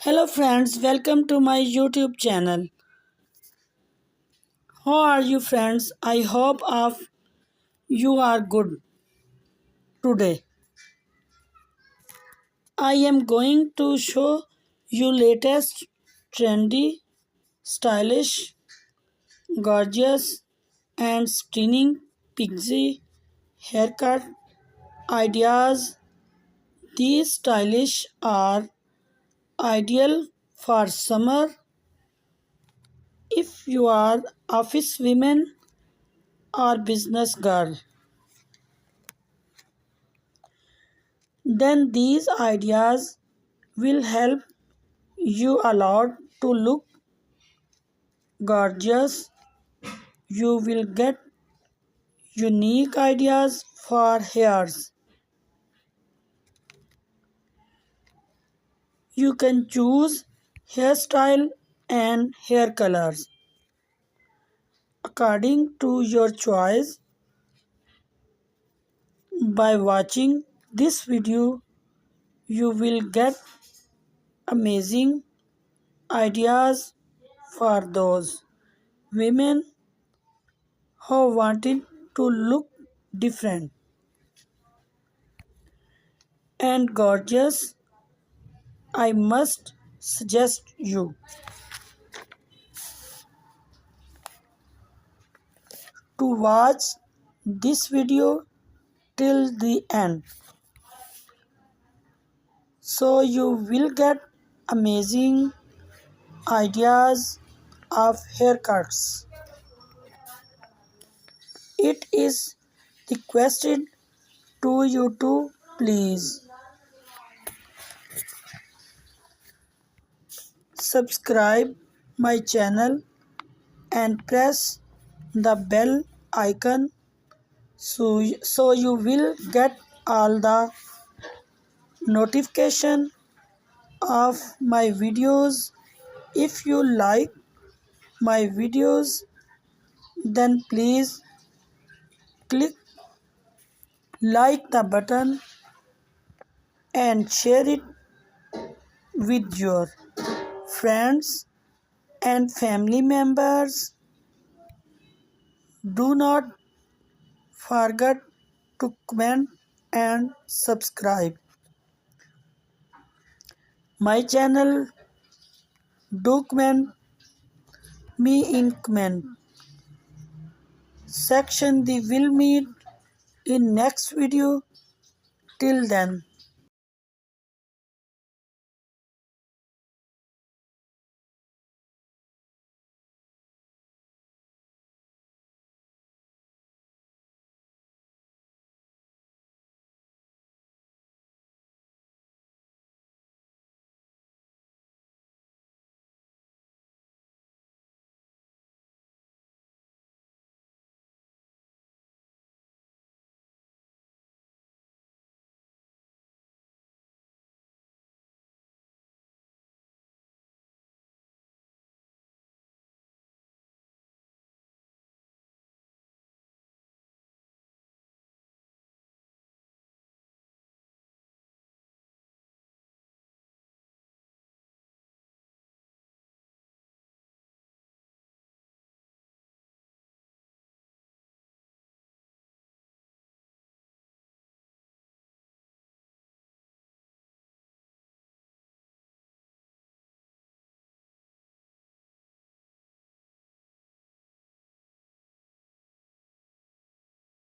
Hello friends, welcome to my YouTube channel. How are you friends? I hope of you are good today. I am going to show you latest trendy, stylish, gorgeous and stunning pixie haircut ideas. These stylish are ideal for summer if you are office women or business girl. Then these ideas will help you a lot to look gorgeous. You will get unique ideas for hairs. You can choose hairstyle and hair colors according to your choice. By watching this video, you will get amazing ideas for those women who wanted to look different and gorgeous. I must suggest you to watch this video till the end, so you will get amazing ideas of haircuts. It is requested to you to please subscribe my channel and press the bell icon so you will get all the notification of my videos. If you like my videos, then please click like the button and share it with your friends and family members. Do not forget to comment and subscribe my channel. Do comment me in comment section. We will meet in next video. Till then,